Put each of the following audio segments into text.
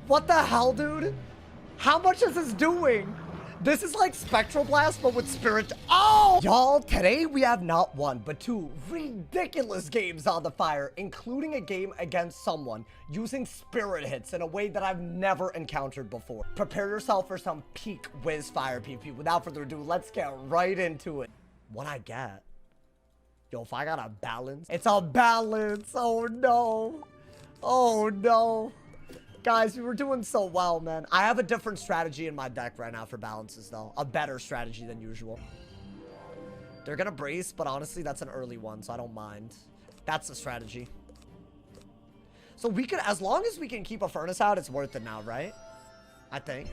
What the hell, dude? How much is this doing? This is like Spectral Blast, but with Spirit. Oh! Y'all, today we have not one, but two ridiculous games on the fire, including a game against someone using Spirit Hits in a way that I've never encountered before. Prepare yourself for some peak whiz fire PvP. Without further ado, let's get right into it. What I get? Yo, if I got a balance, it's a balance. Oh no. Oh no. Guys, we were doing so well, man. I have a different strategy in my deck right now for balances, though. A better strategy than usual. They're gonna brace, but honestly, that's an early one, so I don't mind. That's the strategy. So we could, as long as we can keep a furnace out, it's worth it now, right? I think.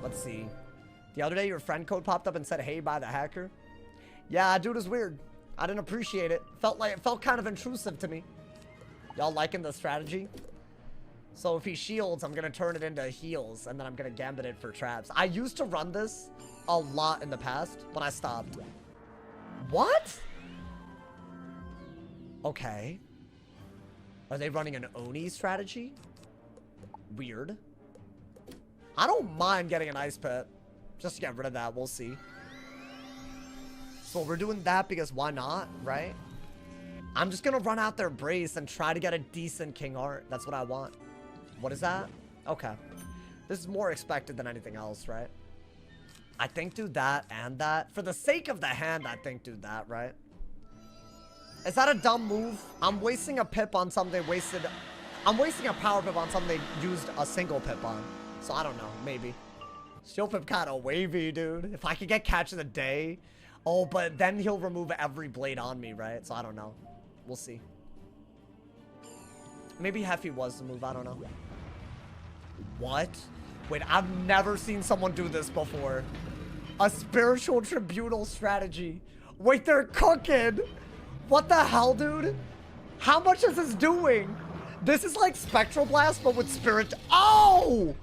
Let's see. The other day, your friend code popped up and said, "Hey, by the hacker." Yeah, dude, is weird. I didn't appreciate it. It felt kind of intrusive to me. Y'all liking the strategy? So if he shields, I'm going to turn it into heals, and then I'm going to gambit it for traps. I used to run this a lot in the past, but I stopped. What? Okay. Are they running an Oni strategy? Weird. I don't mind getting an ice pit. Just to get rid of that, we'll see. So we're doing that because why not, right? I'm just going to run out their brace and try to get a decent King Art. That's what I want. What is that? Okay. This is more expected than anything else, right? I think do that and that. For the sake of the hand, I think do that, right? Is that a dumb move? I'm wasting a pip on something I'm wasting a power pip on something they used a single pip on. So I don't know. Maybe. Shield pip kind of wavy, dude. If I could get catch of the day. Oh, but then he'll remove every blade on me, right? So I don't know. We'll see. Maybe Heffy was the move. I don't know. What? Wait, I've never seen someone do this before. A spiritual tribunal strategy. Wait, they're cooking. What the hell, dude? How much is this doing? This is like Spectral Blast, but with Spirit. Oh!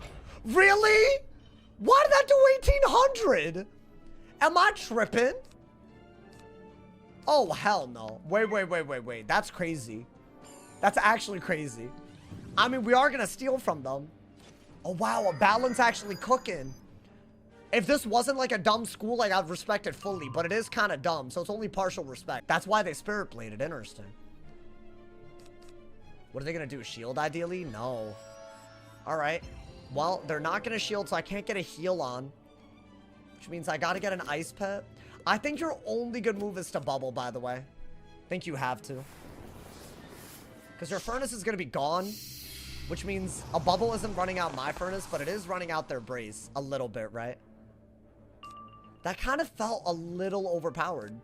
Really? Why did that do 1800? Am I tripping? Oh, hell no. Wait. That's crazy. That's actually crazy. I mean, we are going to steal from them. Oh, wow. A balance actually cooking. If this wasn't like a dumb school, like I'd respect it fully. But it is kind of dumb. So it's only partial respect. That's why they Spirit Bladed. Interesting. What are they going to do? Shield ideally? No. All right. Well, they're not going to shield, so I can't get a heal on. Which means I got to get an ice pet. I think your only good move is to bubble, by the way. I think you have to. Because your furnace is going to be gone, which means a bubble isn't running out my furnace, but it is running out their brace a little bit, right? That kind of felt a little overpowered.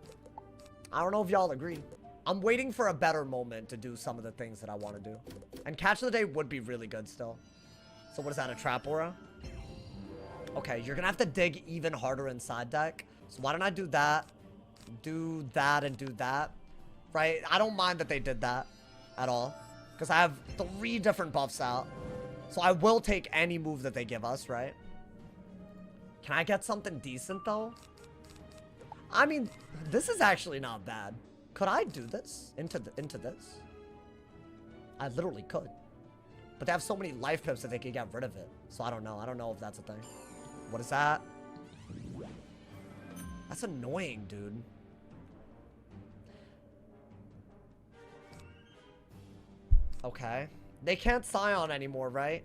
I don't know if y'all agree. I'm waiting for a better moment to do some of the things that I want to do. And Catch of the Day would be really good still. So what is that, a Trap Aura? Okay, you're going to have to dig even harder inside deck. So why don't I do that, and do that, right? I don't mind that they did that at all. Because I have 3 different buffs out. So I will take any move that they give us, right? Can I get something decent, though? I mean, this is actually not bad. Could I do this into this? I literally could. But they have so many life pips that they could get rid of it. So I don't know. I don't know if that's a thing. What is that? That's annoying, dude. Okay. They can't Scion anymore, right?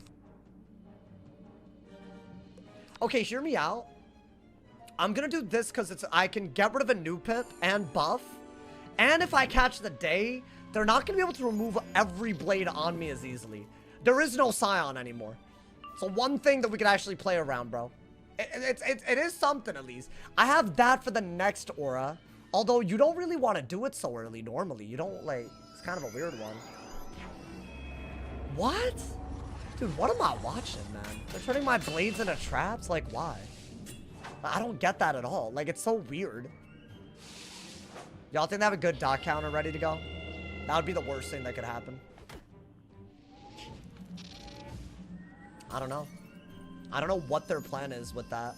Okay, hear me out. I'm gonna do this because I can get rid of a new pip and buff. And if I Catch the Day, they're not gonna be able to remove every blade on me as easily. There is no Scion anymore. So one thing that we could actually play around, bro. It is something, at least. I have that for the next aura. Although, you don't really want to do it so early, normally. You don't, like... It's kind of a weird one. What? Dude, what am I watching, man? They're turning my blades into traps? Like, why? I don't get that at all. Like, it's so weird. Y'all think they have a good dot counter ready to go? That would be the worst thing that could happen. I don't know. I don't know what their plan is with that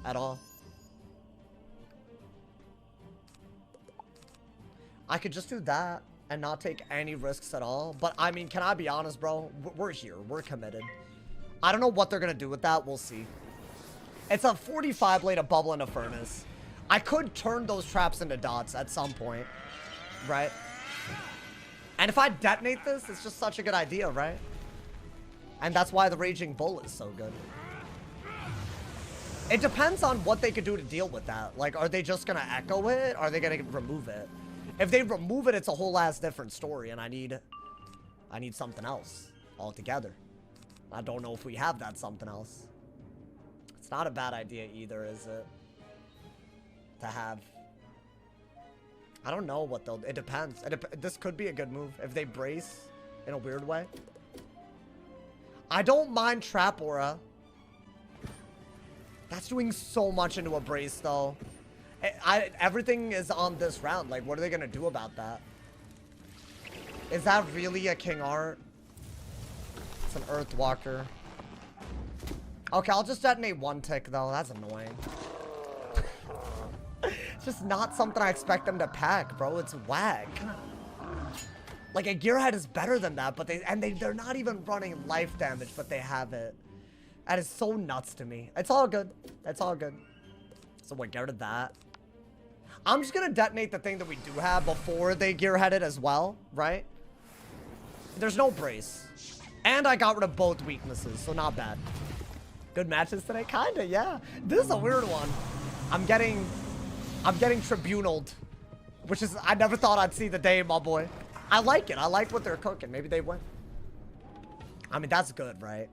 at all. I could just do that and not take any risks at all. But I mean, can I be honest, bro? We're here. We're committed. I don't know what they're gonna do with that. We'll see. It's a 45 blade, a bubble, and a furnace. I could turn those traps into dots at some point, right? And if I detonate this, it's just such a good idea, right? And that's why the Raging Bull is so good. It depends on what they could do to deal with that. Like, are they just gonna echo it? Or are they gonna remove it? If they remove it, it's a whole ass different story, and I need something else altogether. I don't know if we have that something else. It's not a bad idea either, is it? To have. I don't know what they'll... It depends. This could be a good move if they brace in a weird way. I don't mind Trap Aura. That's doing so much into a brace, though. Everything is on this round. Like, what are they going to do about that? Is that really a King Art? It's an Earthwalker. Okay, I'll just detonate one tick, though. That's annoying. It's just not something I expect them to pack, bro. It's whack. Like, a Gearhead is better than that, but they're not even running life damage, but they have it. That is so nuts to me. It's all good. It's all good. So what, get rid of that. I'm just gonna detonate the thing that we do have before they Gearhead it as well, right? There's no brace. And I got rid of both weaknesses, so not bad. Good matches today? Kinda, yeah. This is a weird one. I'm getting tribunaled. Which is, I never thought I'd see the day, my boy. I like it. I like what they're cooking. Maybe they win. I mean, that's good, right?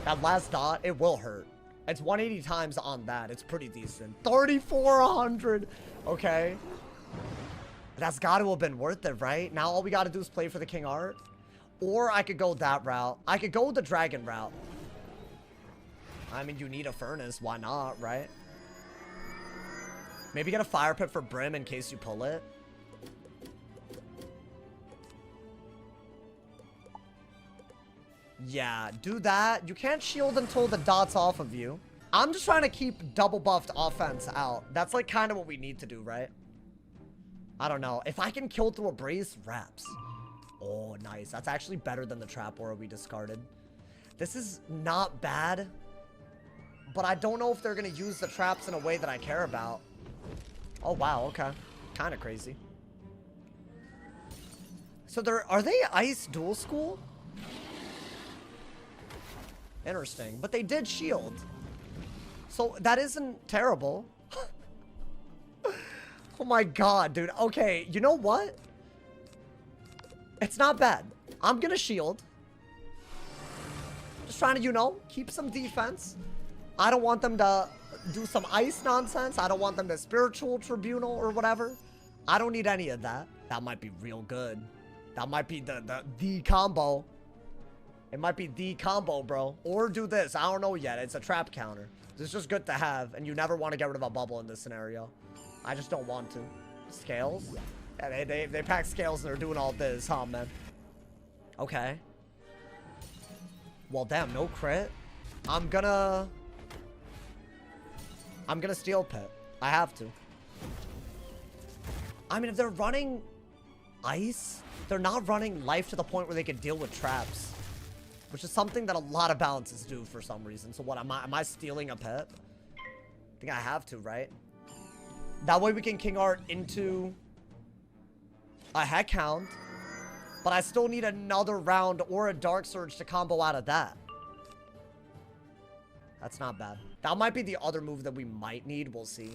That last dot, it will hurt. It's 180 times on that. It's pretty decent. 3,400. Okay. That's got to have been worth it, right? Now all we got to do is play for the King Art. Or I could go that route. I could go the dragon route. I mean, you need a furnace. Why not, right? Maybe get a fire pit for Brim in case you pull it. Yeah, do that. You can't shield until the dot's off of you. I'm just trying to keep double buffed offense out. That's like kind of what we need to do, right? I don't know. If I can kill through a brace, wraps. Oh, nice. That's actually better than the trap aura we discarded. This is not bad. But I don't know if they're going to use the traps in a way that I care about. Oh, wow. Okay. Kind of crazy. So are they ice dual school? Interesting. But they did shield. So that isn't terrible. Oh my god, dude. Okay, you know what? It's not bad. I'm gonna shield. Just trying to, you know, keep some defense. I don't want them to do some ice nonsense. I don't want them to spiritual tribunal or whatever. I don't need any of that. That might be real good. That might be the combo. It might be the combo, bro. Or do this. I don't know yet. It's a trap counter. It's just good to have. And you never want to get rid of a bubble in this scenario. I just don't want to. Scales? Yeah, they pack scales and they're doing all this, huh, man? Okay. Well, damn, no crit. I'm gonna Steel Pit. I have to. I mean, if they're running ice, they're not running life to the point where they can deal with traps. Which is something that a lot of balances do for some reason. So what, am I stealing a pet? I think I have to, right? That way we can King Art into a Heck Hound. But I still need another round or a Dark Surge to combo out of that. That's not bad. That might be the other move that we might need. We'll see.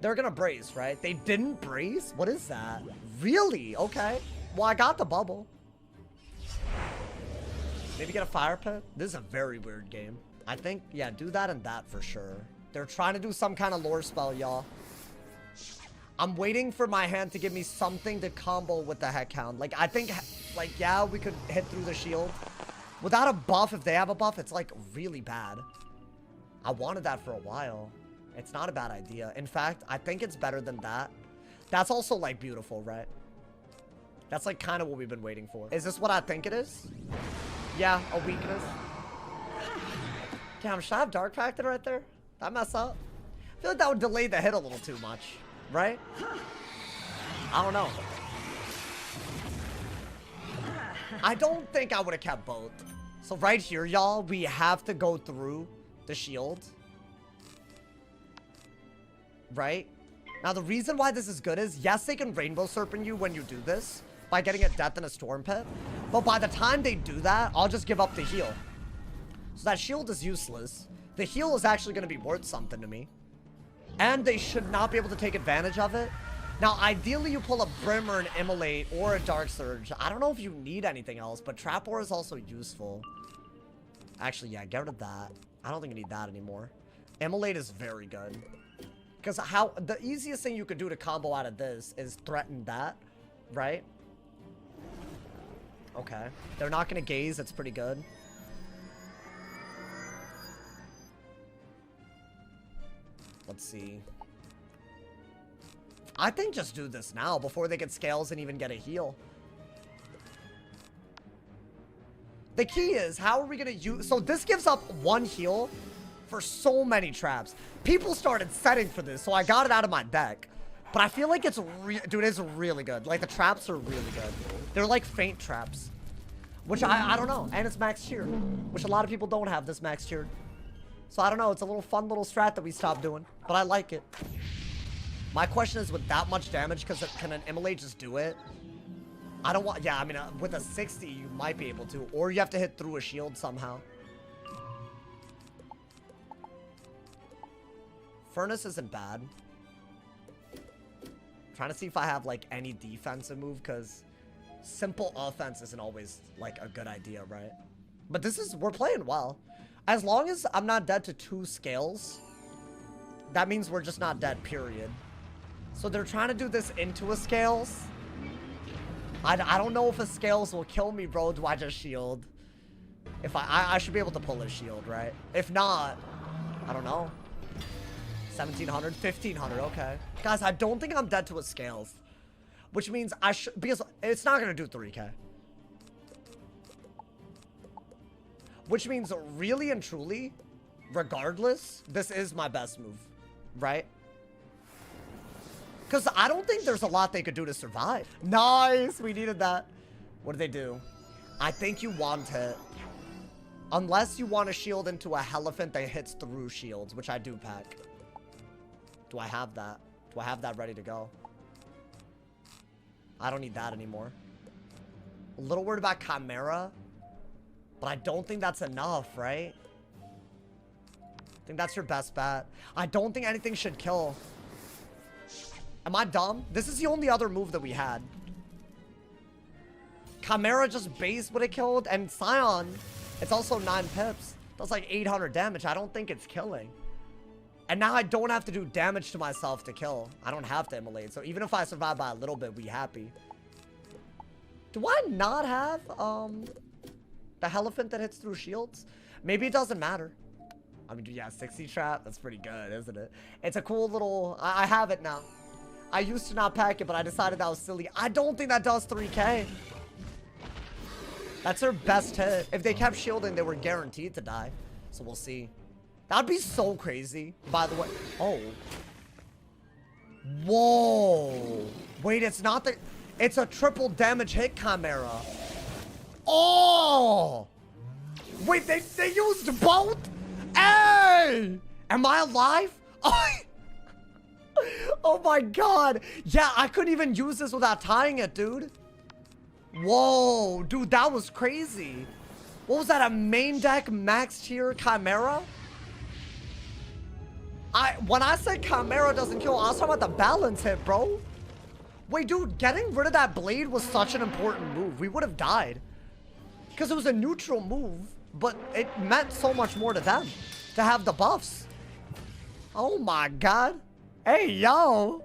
They're gonna brace, right? They didn't brace? What is that? Really? Okay. Well, I got the bubble. Maybe get a fire pit? This is a very weird game. I think, yeah, do that and that for sure. They're trying to do some kind of lore spell, y'all. I'm waiting for my hand to give me something to combo with the Heck Hound. Like, I think, like, yeah, we could hit through the shield. Without a buff, if they have a buff, it's, like, really bad. I wanted that for a while. It's not a bad idea. In fact, I think it's better than that. That's also, like, beautiful, right? That's, like, kind of what we've been waiting for. Is this what I think it is? Yeah, a weakness. Damn, should I have Dark Factor right there? Did I mess up? I feel like that would delay the hit a little too much, right? I don't know. I don't think I would have kept both. So right here, y'all, we have to go through the shield. Right? Now, the reason why this is good is, yes, they can Rainbow Serpent you when you do this by getting a death in a Storm Pit. But by the time they do that, I'll just give up the heal. So that shield is useless. The heal is actually going to be worth something to me. And they should not be able to take advantage of it. Now, ideally, you pull a Brim or an Immolate or a Dark Surge. I don't know if you need anything else, but Trap Ore is also useful. Actually, yeah, get rid of that. I don't think you need that anymore. Immolate is very good. Because the easiest thing you could do to combo out of this is threaten that, right? Okay. They're not going to gaze. It's pretty good. Let's see. I think just do this now before they get scales and even get a heal. The key is, how are we going to use... So this gives up 1 heal for so many traps. People started setting for this, so I got it out of my deck. But I feel like it's... Dude, it's really good. Like, the traps are really good. They're like faint traps. Which I don't know. And it's max tiered. Which a lot of people don't have this max tiered. So I don't know. It's a little fun little strat that we stopped doing. But I like it. My question is, with that much damage, because can an Immolate just do it? I don't want... Yeah, I mean, with a 60, you might be able to. Or you have to hit through a shield somehow. Furnace isn't bad. Trying to see if I have, like, any defensive move, because simple offense isn't always, like, a good idea, right? But this is... We're playing well. As long as I'm not dead to 2 scales, that means we're just not dead, period. So they're trying to do this into a scales. I don't know if a scales will kill me, bro. Do I just shield? If I should be able to pull a shield, right? If not, I don't know. 1,700, 1,500, okay. Guys, I don't think I'm dead to a scales. Which means I should, because it's not going to do 3k. Which means really and truly, regardless, this is my best move, right? Because I don't think there's a lot they could do to survive. Nice! We needed that. What do they do? I think you want it. Unless you want to shield into a Elephant that hits through shields, which I do pack. Do I have that? Do I have that ready to go? I don't need that anymore. A little worried about Chimera. But I don't think that's enough, right? I think that's your best bet. I don't think anything should kill. Am I dumb? This is the only other move that we had. Chimera just base would have killed, and Scion, it's also 9 pips. That's like 800 damage. I don't think it's killing. And now I don't have to do damage to myself to kill. I don't have to immolate. So even if I survive by a little bit, we happy. Do I not have the Elephant that hits through shields? Maybe it doesn't matter. I mean, yeah, 60 trap. That's pretty good, isn't it? It's a cool little... I have it now. I used to not pack it, but I decided that was silly. I don't think that does 3k. That's their best hit. If they kept shielding, they were guaranteed to die. So we'll see. That'd be so crazy, by the way. Oh. Whoa. Wait, it's not the... It's a triple damage hit Chimera. Oh. Wait, they used both? Hey! Am I alive? Oh my god. Yeah, I couldn't even use this without tying it, dude. Whoa, dude, that was crazy. What was that, a main deck max tier Chimera? When I said Chimera doesn't kill, I was talking about the balance hit, bro. Wait, dude, getting rid of that blade was such an important move. We would have died. Because it was a neutral move, but it meant so much more to them to have the buffs. Oh my god. Hey, yo.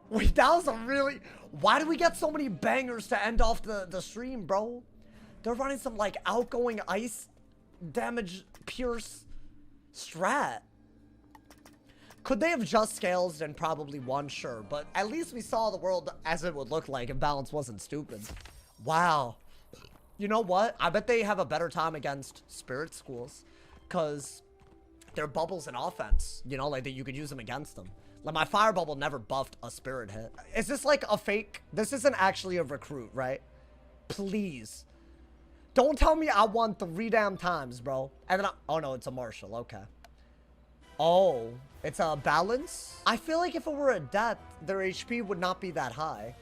Wait, that was a really... Why do we get so many bangers to end off the stream, bro? They're running some, like, outgoing ice damage pierce strat. Could they have just scales and probably won? Sure. But at least we saw the world as it would look like, and balance wasn't stupid. Wow. You know what? I bet they have a better time against Spirit Schools. Because... they're bubbles in offense, you know, like that you could use them against them. Like my fire bubble never buffed a spirit hit. Is this like a fake? This isn't actually a recruit, right? Please. Don't tell me I won 3 damn times, bro. And then oh no, it's a Marshall. Okay. Oh, it's a balance? I feel like if it were a death, their HP would not be that high.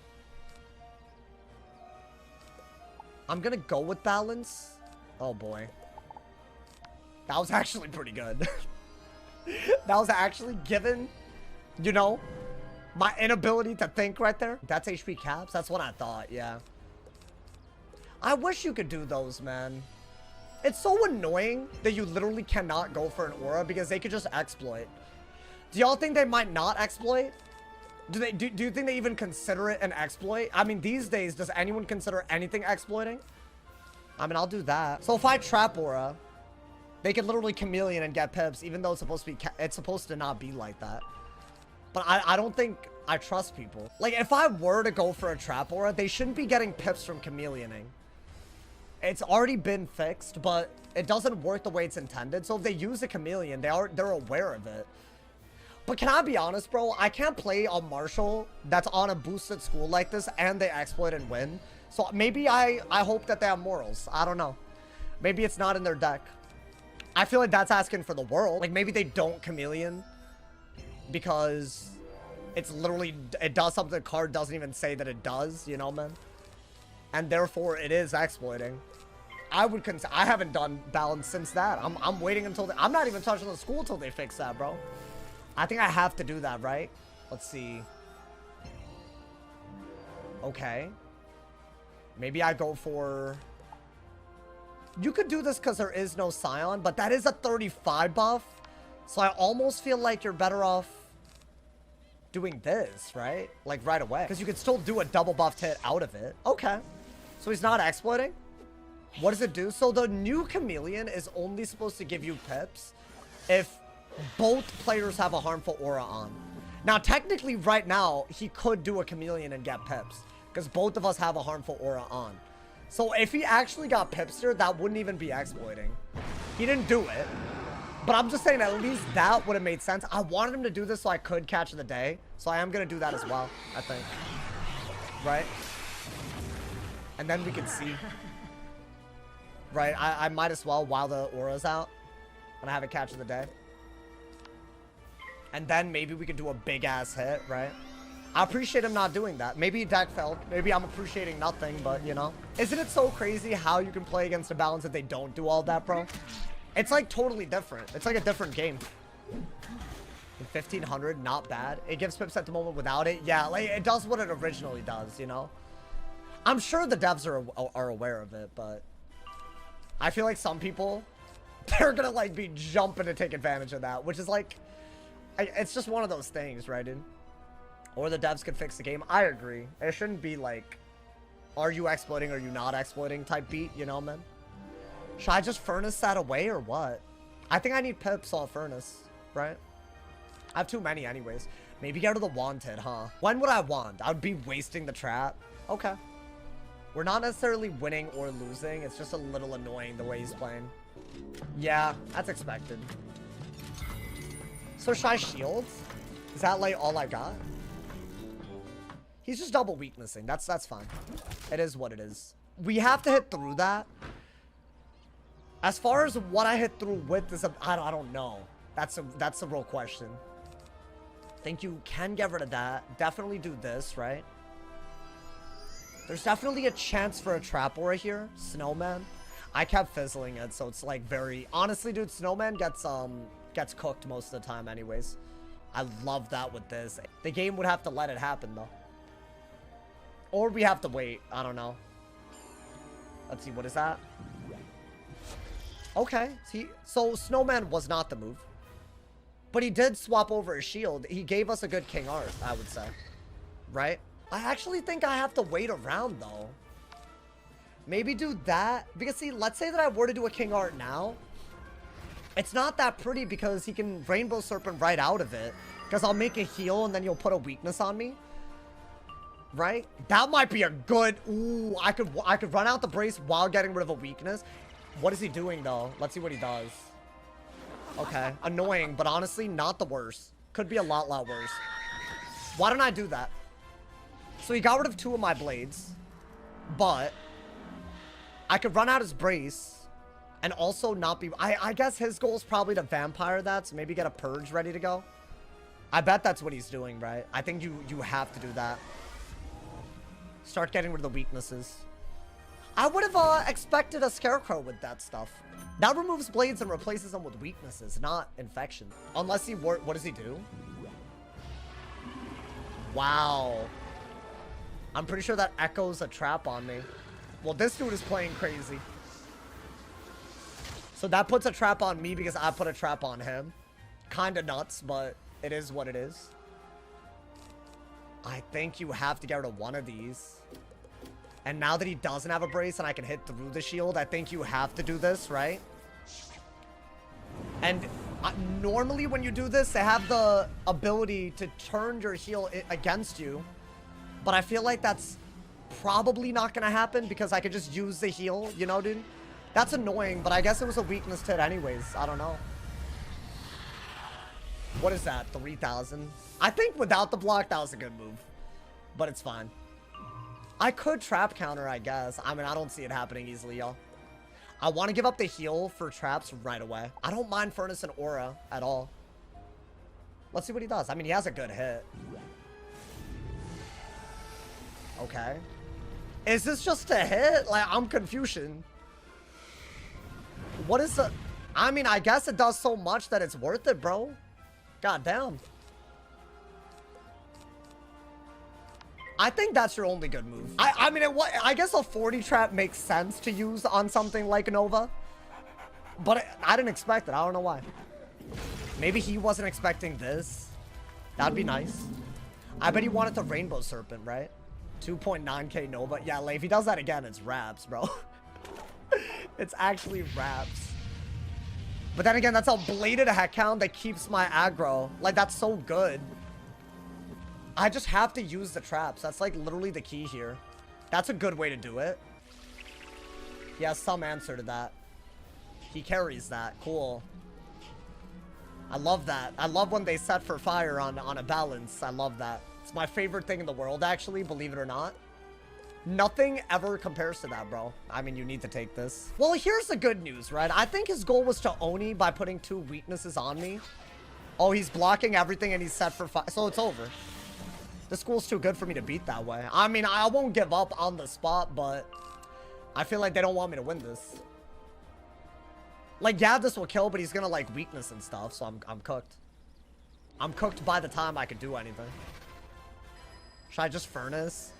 I'm gonna go with balance. Oh boy. That was actually pretty good. That was actually given, you know, my inability to think right there. That's HP caps? That's what I thought, yeah. I wish you could do those, man. It's so annoying that you literally cannot go for an aura because they could just exploit. Do y'all think they might not exploit? Do you think they even consider it an exploit? I mean, these days, does anyone consider anything exploiting? I mean, I'll do that. So if I trap aura, they can literally chameleon and get pips, even though it's supposed to not be like that. But I don't think I trust people. Like, if I were to go for a trap aura, they shouldn't be getting pips from chameleoning. It's already been fixed, but it doesn't work the way it's intended. So if they use a chameleon, they're aware of it. But can I be honest, bro? I can't play a Marshall that's on a boosted school like this and they exploit and win. So maybe I hope that they have morals. I don't know. Maybe it's not in their deck. I feel like that's asking for the world. Like, maybe they don't chameleon because it's literally, it does something the card doesn't even say that it does, you know, man? And therefore, it is exploiting. I haven't done balance since that. I'm waiting until, I'm not even touching the school till they fix that, bro. I think I have to do that, right? Let's see. Okay. Maybe I go for... You could do this because there is no Scion, but that is a 35 buff. So I almost feel like you're better off doing this, right? Like right away. Because you could still do a double buffed hit out of it. Okay. So he's not exploiting? What does it do? So the new chameleon is only supposed to give you pips if both players have a harmful aura on. Now, technically, right now, he could do a chameleon and get pips because both of us have a harmful aura on. So if he actually got pips here, that wouldn't even be exploiting. He didn't do it. But I'm just saying at least that would have made sense. I wanted him to do this so I could catch the day. So I am going to do that as well, I think. Right? And then we can see. Right? I might as well while the aura's out. And I have a catch of the day. And then maybe we could do a big-ass hit, right? I appreciate him not doing that. Maybe deck failed. Maybe I'm appreciating nothing, but, you know. Isn't it so crazy how you can play against a balance if they don't do all that, bro? It's, like, totally different. It's, like, a different game. 1500, not bad. It gives pips at the moment without it. Yeah, like, it does what it originally does, you know? I'm sure the devs are aware of it, but... I feel like some people, they're gonna, like, be jumping to take advantage of that, which is, like... It's just one of those things, right, dude? Or the devs could fix the game. I agree. It shouldn't be like, are you exploiting or are you not exploiting type beat, you know, man? Should I just furnace that away or what? I think I need pips on furnace, right? I have too many anyways. Maybe get rid of the wanted, huh? When would I want? I would be wasting the trap. Okay. We're not necessarily winning or losing. It's just a little annoying the way he's playing. Yeah, that's expected. So should I shield? Is that like all I got? He's just double weaknessing. That's fine. It is what it is. We have to hit through that. As far as what I hit through with is I don't know. That's a real question. Think you can get rid of that. Definitely do this, right? There's definitely a chance for a trap aura here. Snowman. I kept fizzling it, so it's like very honestly, dude, Snowman gets cooked most of the time anyways. I love that with this. The game would have to let it happen though. Or we have to wait. I don't know. Let's see, what is that? Okay. See, so Snowman was not the move. But he did swap over his shield. He gave us a good King Art, I would say. Right? I actually think I have to wait around though. Maybe do that. Because see, let's say that I were to do a King Art now. It's not that pretty because he can Rainbow Serpent right out of it. Because I'll make a heal and then you'll put a weakness on me. Right? That might be a good... Ooh, I could run out the brace while getting rid of a weakness. What is he doing, though? Let's see what he does. Okay. Annoying, but honestly, not the worst. Could be a lot worse. Why don't I do that? So he got rid of 2 of my blades. But I could run out his brace and also not be... I guess his goal is probably to vampire that, so maybe get a purge ready to go. I bet that's what he's doing, right? I think you have to do that. Start getting rid of the weaknesses. I would have expected a scarecrow with that stuff. That removes blades and replaces them with weaknesses, not infection. Unless he... What does he do? Wow. I'm pretty sure that echoes a trap on me. Well, this dude is playing crazy. So that puts a trap on me because I put a trap on him. Kinda nuts, but it is what it is. I think you have to get rid of one of these. And now that he doesn't have a brace and I can hit through the shield, I think you have to do this, right? And normally when you do this, they have the ability to turn your heal against you. But I feel like that's probably not going to happen because I could just use the heal, you know, dude? That's annoying, but I guess it was a weakness to it anyways. I don't know. What is that? 3,000? I think without the block, that was a good move. But it's fine. I could trap counter, I guess. I mean, I don't see it happening easily, y'all. I want to give up the heal for traps right away. I don't mind Furnace and Aura at all. Let's see what he does. I mean, he has a good hit. Okay. Is this just a hit? Like, I'm Confucian. What is the... I mean, I guess it does so much that it's worth it, bro. God damn. I think that's your only good move. I mean, I guess a 40 trap makes sense to use on something like Nova. But I didn't expect it. I don't know why. Maybe he wasn't expecting this. That'd be nice. I bet he wanted the Rainbow Serpent, right? 2.9k Nova. Yeah, like, if he does that again, it's raps, bro. It's actually raps. But then again, that's a bladed heck count that keeps my aggro. Like, that's so good. I just have to use the traps. That's like literally the key here. That's a good way to do it. He has some answer to that. He carries that. Cool. I love that. I love when they set for fire on a balance. I love that. It's my favorite thing in the world, actually, believe it or not. Nothing ever compares to that, bro. I mean, you need to take this. Well, here's the good news, right? I think his goal was to Oni by putting 2 weaknesses on me. Oh, he's blocking everything and he's set for fire. So it's over. The school's too good for me to beat that way. I mean, I won't give up on the spot, but I feel like they don't want me to win this. Like, yeah, this will kill, but he's gonna, like, weakness and stuff, so I'm cooked. I'm cooked by the time I could do anything. Should I just Furnace?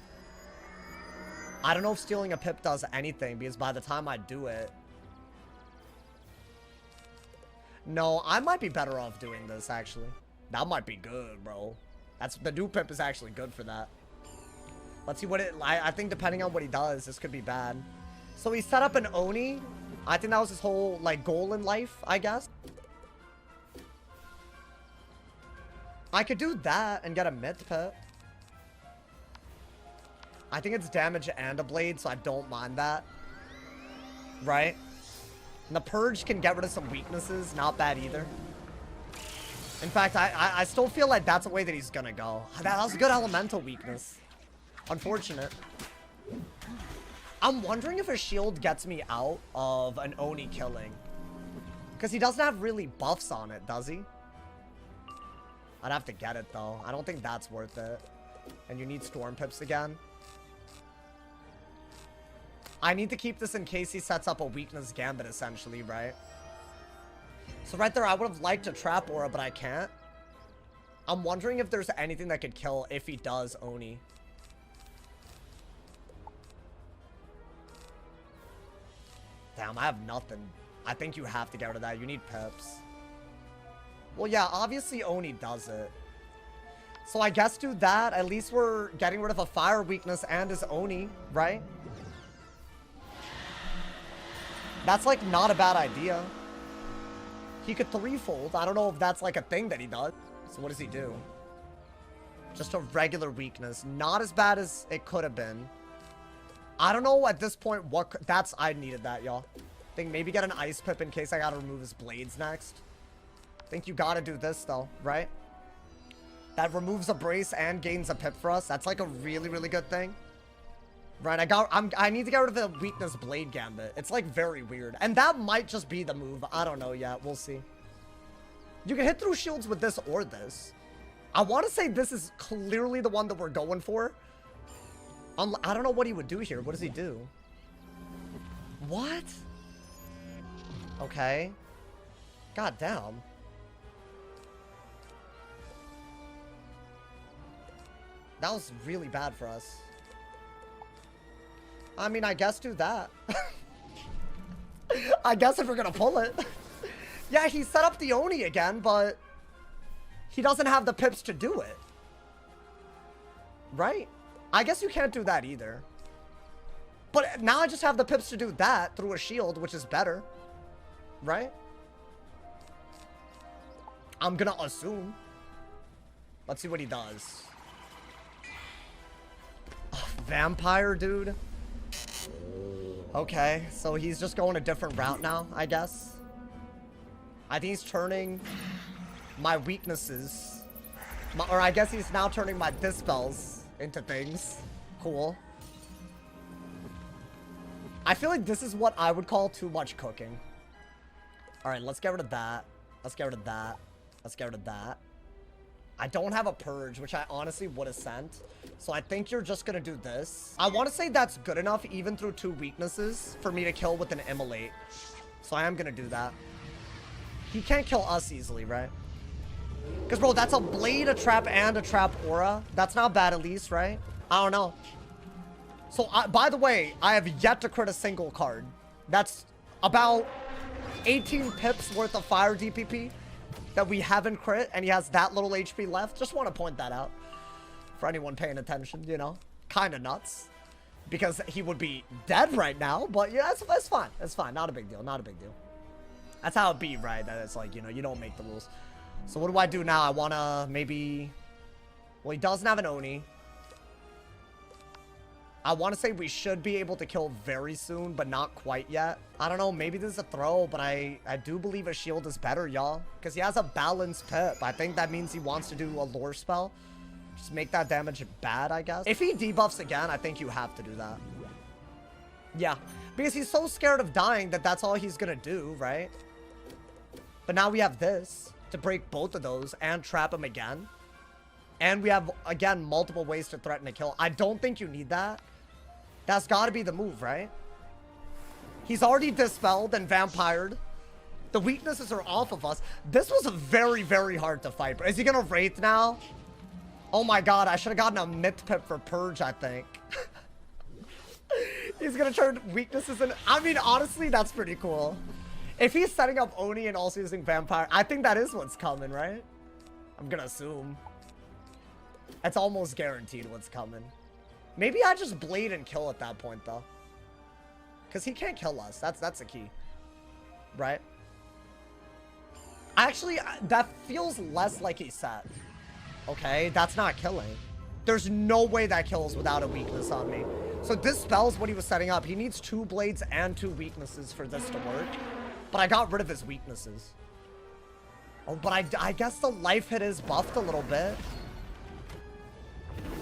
I don't know if stealing a pip does anything, because by the time I do it... No, I might be better off doing this, actually. That might be good, bro. The new pip is actually good for that. Let's see what it... I think depending on what he does, this could be bad. So he set up an Oni. I think that was his whole, like, goal in life, I guess. I could do that and get a myth pip. I think it's damage and a blade, so I don't mind that. Right? And the purge can get rid of some weaknesses. Not bad either. In fact, I still feel like that's the way that he's gonna go. That was a good elemental weakness. Unfortunate. I'm wondering if a shield gets me out of an Oni killing. Because he doesn't have really buffs on it, does he? I'd have to get it, though. I don't think that's worth it. And you need Storm Pips again. I need to keep this in case he sets up a weakness gambit, essentially, right? So right there, I would have liked to trap Aura, but I can't. I'm wondering if there's anything that could kill if he does Oni. Damn, I have nothing. I think you have to get rid of that. You need pips. Well, yeah, obviously Oni does it. So I guess do that. At least we're getting rid of a fire weakness and his Oni, right? That's, like, not a bad idea. He could threefold. I don't know if that's, like, a thing that he does. So what does he do? Just a regular weakness. Not as bad as it could have been. I don't know at this point what... I needed that, y'all. I think maybe get an ice pip in case I gotta remove his blades next. I think you gotta do this, though, right? That removes a brace and gains a pip for us. That's, like, a really, really good thing. Right, I need to get rid of the weakness Blade Gambit. It's like very weird. And that might just be the move. I don't know yet. We'll see. You can hit through shields with this or this. I want to say this is clearly the one that we're going for. I don't know what he would do here. What does he do? What? Okay. God damn. That was really bad for us. I mean, I guess do that. I guess if we're gonna pull it. Yeah, he set up the Oni again, but he doesn't have the pips to do it. Right? I guess you can't do that either. But now I just have the pips to do that through a shield, which is better. Right? I'm gonna assume. Let's see what he does. Oh, vampire, dude. Okay, so he's just going a different route now, I guess. I think he's turning my weaknesses. Or I guess he's now turning my dispels into things. Cool. I feel like this is what I would call too much cooking. Alright, let's get rid of that. Let's get rid of that. Let's get rid of that. I don't have a purge, which I honestly would have sent. So I think you're just gonna do this. I want to say that's good enough, even through 2 weaknesses, for me to kill with an immolate. So I am gonna do that. He can't kill us easily, right? Because, bro, that's a blade, a trap, and a trap aura. That's not bad, at least, right? I don't know. So, by the way, I have yet to crit a single card. That's about 18 pips worth of fire DPP that we haven't crit, and he has that little HP left. Just want to point that out for anyone paying attention, you know? Kind of nuts. Because he would be dead right now, but yeah, that's fine. That's fine. Not a big deal. Not a big deal. That's how it be, right? That it's like, you know, you don't make the rules. So what do I do now? I want to maybe... Well, he doesn't have an Oni. I want to say we should be able to kill very soon, but not quite yet. I don't know. Maybe this is a throw, but I do believe a shield is better, y'all. Because he has a balanced pip. I think that means he wants to do a lore spell. Just make that damage bad, I guess. If he debuffs again, I think you have to do that. Yeah. Because he's so scared of dying that that's all he's going to do, right? But now we have this to break both of those and trap him again. And we have, again, multiple ways to threaten a kill. I don't think you need that. That's got to be the move, right? He's already dispelled and vampired. The weaknesses are off of us. This was very, very hard to fight. Is he going to Wraith now? Oh my god, I should have gotten a myth pip for Purge, I think. He's going to turn weaknesses in. I mean, honestly, that's pretty cool. If he's setting up Oni and also using Vampire, I think that is what's coming, right? I'm going to assume. It's almost guaranteed what's coming. Maybe I just blade and kill at that point, though. Because he can't kill us. That's the key. Right? Actually, that feels less like he set. Okay, that's not killing. There's no way that kills without a weakness on me. So this spell's what he was setting up. He needs 2 blades and 2 weaknesses for this to work. But I got rid of his weaknesses. Oh, but I guess the life hit is buffed a little bit.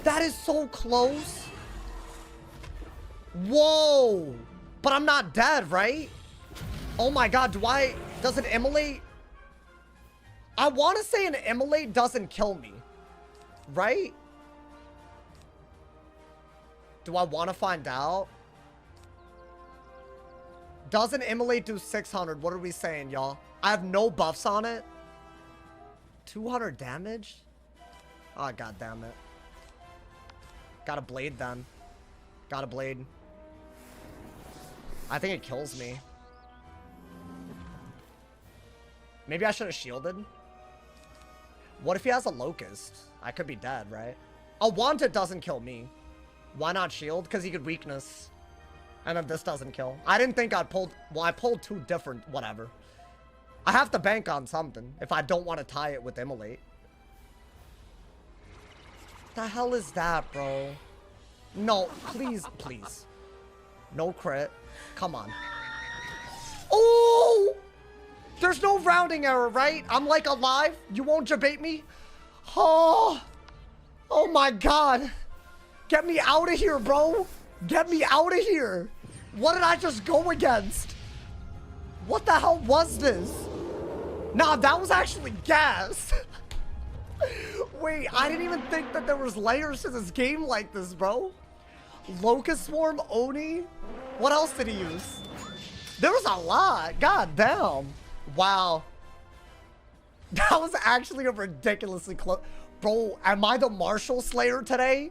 That is so close. Whoa. But I'm not dead, right? Oh my god, does an immolate? I want to say an immolate doesn't kill me. Right? Do I want to find out? Does an immolate do 600? What are we saying, y'all? I have no buffs on it. 200 damage? Oh, god damn it. Got a blade then. Got a blade. I think it kills me. Maybe I should have shielded. What if he has a locust? I could be dead, right? A wanted doesn't kill me. Why not shield? Because he could weakness. And then this doesn't kill. I didn't think I'd pull... Well, I pulled 2 different... Whatever. I have to bank on something if I don't want to tie it with immolate. The hell is that, bro? No, please, please. No crit. Come on. Oh! There's no rounding error, right? I'm like alive. You won't debate me? Oh! Oh my god. Get me out of here, bro. Get me out of here. What did I just go against? What the hell was this? Nah, that was actually gas. Wait, I didn't even think that there was layers to this game like this, bro. Locust Swarm, Oni. What else did he use? There was a lot. God damn. Wow. That was actually a ridiculously close. Bro, am I the Marshall Slayer today?